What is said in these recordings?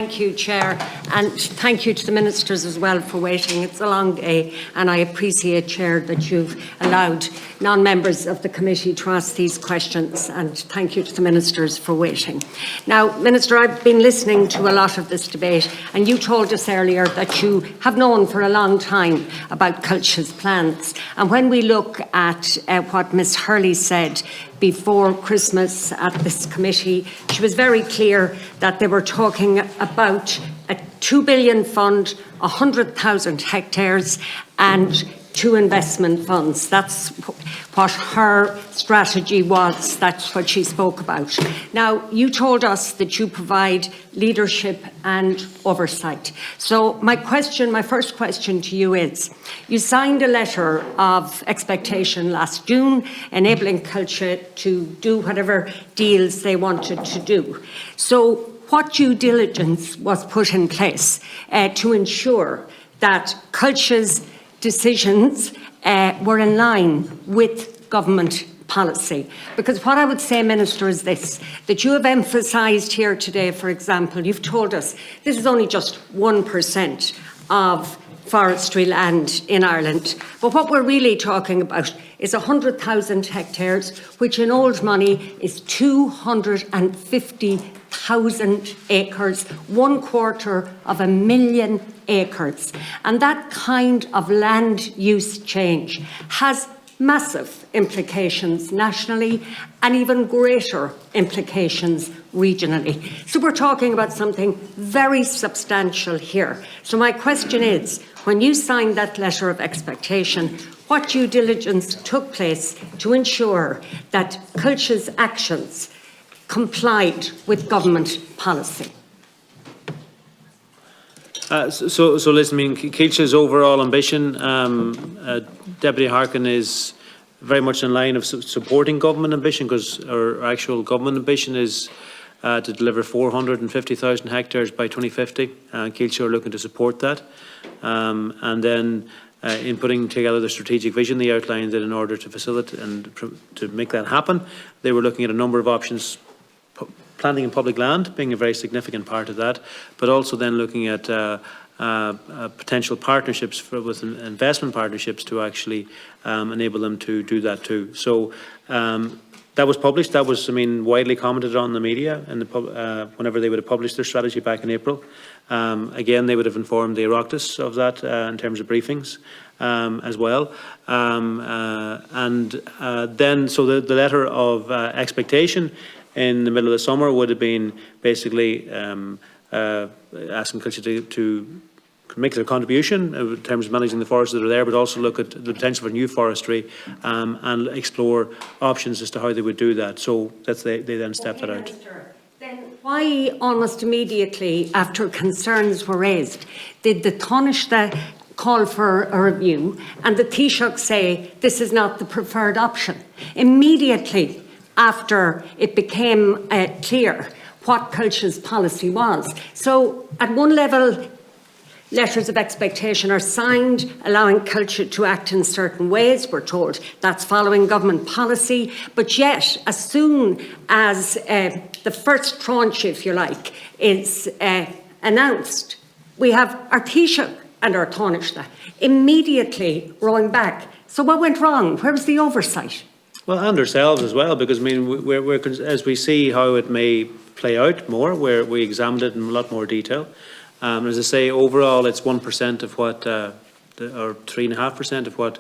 Thank you, Chair, and thank you to the Ministers as well for waiting. It's a long day, and I appreciate, Chair, that you've allowed non-members of the committee to ask these questions, and thank you to the Ministers for waiting. Now, Minister, I've been listening to a lot of this debate, and you told us earlier that you have known for a long time about Culture's plans. And when we look at what Ms Hurley said before Christmas at this committee, she was very clear that they were talking about a 2 billion fund, 100,000 hectares and 2 investment funds. That's what her strategy was. That's what she spoke about. Now, you told us that you provide leadership and oversight. So my first question to you is, you signed a letter of expectation last June, enabling Culture to do whatever deals they wanted to do. So what due diligence was put in place to ensure that Culture's decisions were in line with government policy? Because what I would say, Minister, is this, that you have emphasised here today, for example, you've told us this is only just 1% of forestry land in Ireland. But what we're really talking about is 100,000 hectares, which in old money is 250,000 acres, 250,000 acres. And that kind of land use change has massive implications nationally and even greater implications regionally. So we're talking about something very substantial here. So my question is, when you signed that letter of expectation, what due diligence took place to ensure that Culture's actions complied with government policy? So listen, I mean, Culture's overall ambition, Deputy Harkin, is very much in line of supporting government ambition, because our actual government ambition is to deliver 450,000 hectares by 2050. Culture are looking to support that. And then in putting together the strategic vision, they outlined that in order to facilitate and to make that happen, they were looking at a number of options, planting in public land being a very significant part of that, but also then looking at potential partnerships with investment partnerships to actually enable them to do that too. So that was published. That was, I mean, widely commented on in the media and whenever they would have published their strategy back in April. Again, they would have informed the Oireachtas of that in terms of briefings as well. Then, so the letter of expectation in the middle of the summer would have been basically asking Culture to make their contribution in terms of managing the forests that are there, but also look at the potential for new forestry and explore options as to how they would do that. So that's they then stepped that out. Minister, then why almost immediately after concerns were raised did the Taoiseach call for a review and the Taoiseach say this is not the preferred option? Immediately after it became clear what Culture's policy was. So at one level, letters of expectation are signed, allowing Culture to act in certain ways. We're told that's following government policy. But yet, as soon as the first tranche, if you like, is announced, we have our Taoiseach and our Taoiseach immediately rowing back. So what went wrong? Where was the oversight? Well, and ourselves as well, because I mean, we're as we see how it may play out more, where we examined it in a lot more detail. As I say, overall, it's 1% of what, or 3.5% of what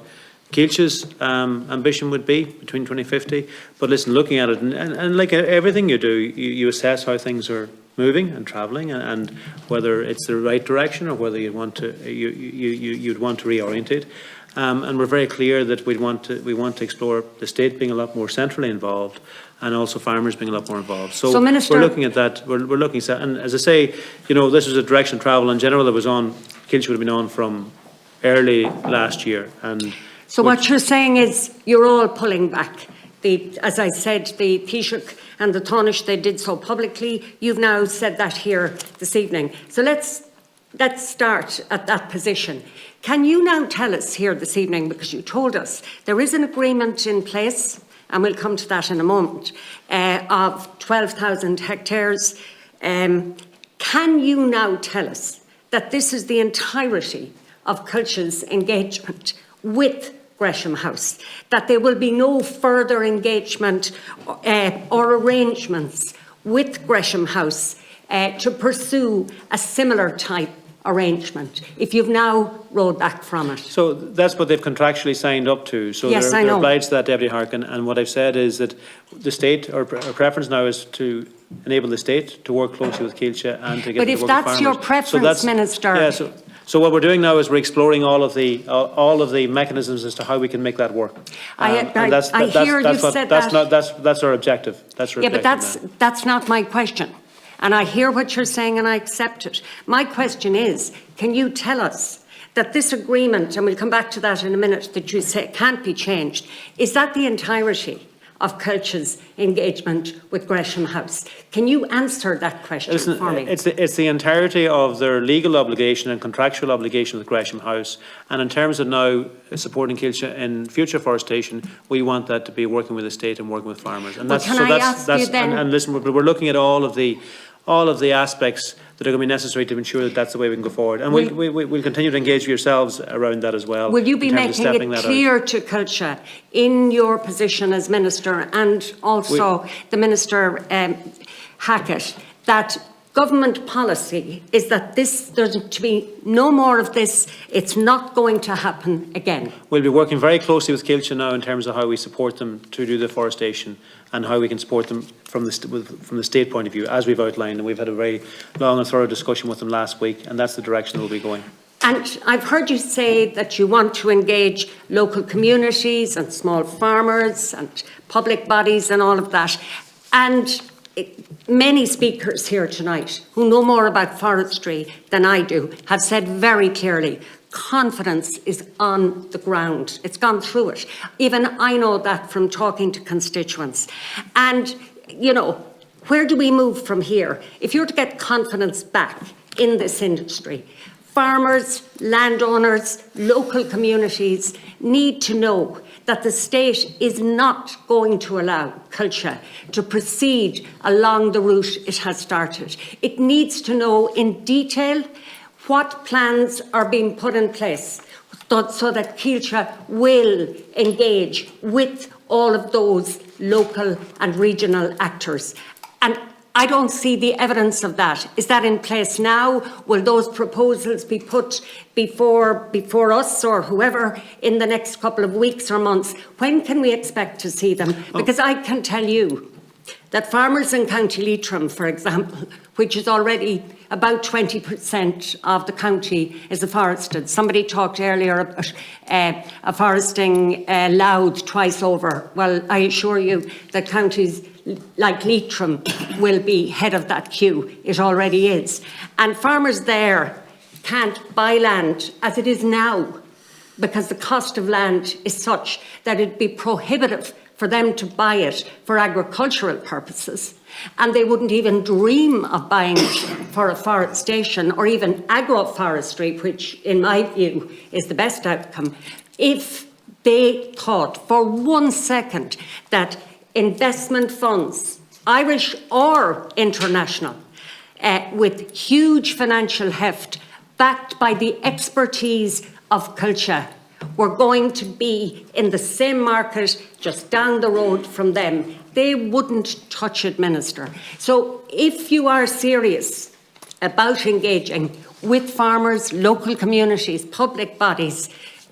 Culture's ambition would be between 2050. But listen, looking at it, and like everything you do, you assess how things are moving and travelling, and whether it's the right direction or whether you'd want to reorient it. And we're very clear that we want to explore the state being a lot more centrally involved, and also farmers being a lot more involved. So Minister, we're looking at that. We're looking at that. And as I say, you know, this was a direction of travel in general that was on. Culture would have been on from early last year. And so what you're saying is you're all pulling back. As I said, the Taoiseach and the Taoiseach, they did so publicly. You've now said that here this evening. So let's start at that position. Can you now tell us here this evening, because you told us there is an agreement in place, and we'll come to that in a moment, of 12,000 hectares. Can you now tell us that this is the entirety of Culture's engagement with Gresham House, that there will be no further engagement or arrangements with Gresham House to pursue a similar type arrangement, if you've now rolled back from it? So that's what they've contractually signed up to. So yes, they're obliged to that, Deputy Harkin. And what I've said is that the state, our preference now is to enable the state to work closely with Keilse and to get the work with farmers. But if that's your preference, Minister. Yeah, so what we're doing now is we're exploring all of the mechanisms as to how we can make that work. I hear you said that. That's our objective. That's our objective. Yeah, but that's not my question. And I hear what you're saying and I accept it. My question is, can you tell us that this agreement, and we'll come back to that in a minute, that you say can't be changed, is that the entirety of Culture's engagement with Gresham House? Can you answer that question for me? It's the entirety of their legal obligation and contractual obligation with Gresham House. And in terms of now supporting Keilse in future forestation, we want that to be working with the state and working with farmers. And and listen, we're looking at all of the aspects that are going to be necessary to ensure that that's the way we can go forward. And we'll continue to engage with yourselves around that as well. Will you be making it clear to Culture in your position as Minister and also the Minister Hackett that government policy is that there's to be no more of this, it's not going to happen again? We'll be working very closely with Keilse now in terms of how we support them to do the forestation and how we can support them from the state point of view, as we've outlined, and we've had a very long and thorough discussion with them last week, and that's the direction we'll be going. And I've heard you say that you want to engage local communities and small farmers and public bodies and all of that. And many speakers here tonight who know more about forestry than I do have said very clearly, confidence is on the ground. It's gone through it. Even I know that from talking to constituents. And, you know, where do we move from here? If you're to get confidence back in this industry, farmers, landowners, local communities need to know that the state is not going to allow Culture to proceed along the route it has started. It needs to know in detail what plans are being put in place so that Keilse will engage with all of those local and regional actors. And I don't see the evidence of that. Is that in place now? Will those proposals be put before us or whoever in the next couple of weeks or months? When can we expect to see them? Because I can tell you that farmers in County Leitrim, for example, which is already about 20% of the county is afforested. Somebody talked earlier about afforesting Louth twice over. Well, I assure you that counties like Leitrim will be head of that queue. It already is. And farmers there can't buy land as it is now because the cost of land is such that it'd be prohibitive for them to buy it for agricultural purposes. And they wouldn't even dream of buying it for afforestation or even agroforestry, which in my view is the best outcome, if they thought for 1 second that investment funds, Irish or international, with huge financial heft, backed by the expertise of Culture, were going to be in the same market just down the road from them. They wouldn't touch it, Minister. So if you are serious about engaging with farmers, local communities, public bodies,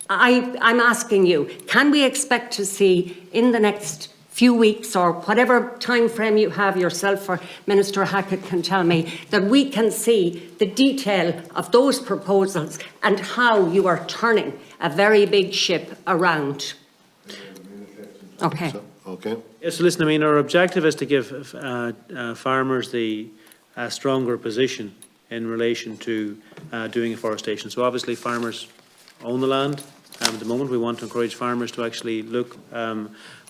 I'm asking you, can we expect to see in the next few weeks or whatever time frame you have yourself or Minister Hackett can tell me, that we can see the detail of those proposals and how you are turning a very big ship around? Okay. Okay. Yes, so listen, I mean, our objective is to give farmers the stronger position in relation to doing afforestation. So obviously farmers own the land. At the moment, we want to encourage farmers to actually look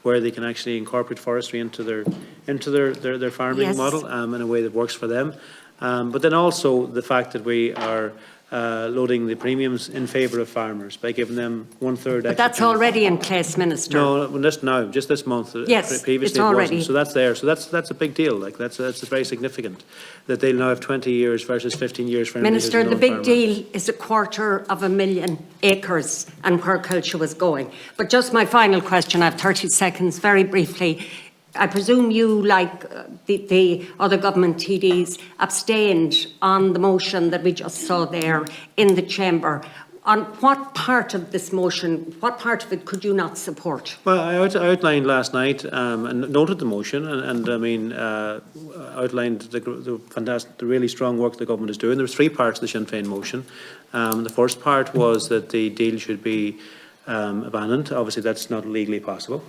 where they can actually incorporate forestry into their farming model in a way that works for them. But then also the fact that we are loading the premiums in favour of farmers by giving them 1/3 extra. But that's premium. already in place, Minister. No, just this month. Yes, Previously it's it already. wasn't. So that's there. So that's a big deal. Like that's very significant that they'll now have 20 years versus 15 years for anybody who's Minister, a the young big farmer. deal is 250,000 acres and where culture was going. But just my final question, I have 30 seconds, very briefly. I presume you, like the other government TDs, abstained on the motion that we just saw there in the chamber. On what part of this motion, what part of it could you not support? Well, I outlined last night and noted the motion and I mean, outlined the fantastic, the really strong work the government is doing. There was 3 parts of the Sinn Féin motion. The first part was that the deal should be abandoned. Obviously, that's not legally possible.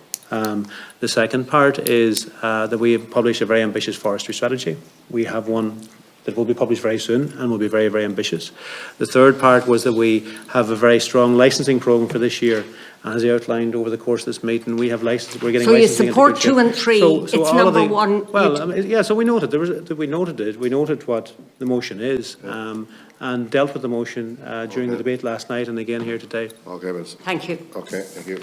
The second part is that we have published a very ambitious forestry strategy. We have one that will be published very soon and will be very, very ambitious. The third part was that we have a very strong licensing programme for this year. As I outlined over the course of this meeting, we have licenses. We're getting So you licensing into support good 2 shape. and 3. It's all of number the- 1. Well, I mean, yeah. So we noted we noted it. We noted what the motion is, and dealt with the motion during the debate last night and again here today. Okay, Vince. Thank you. Okay, thank you.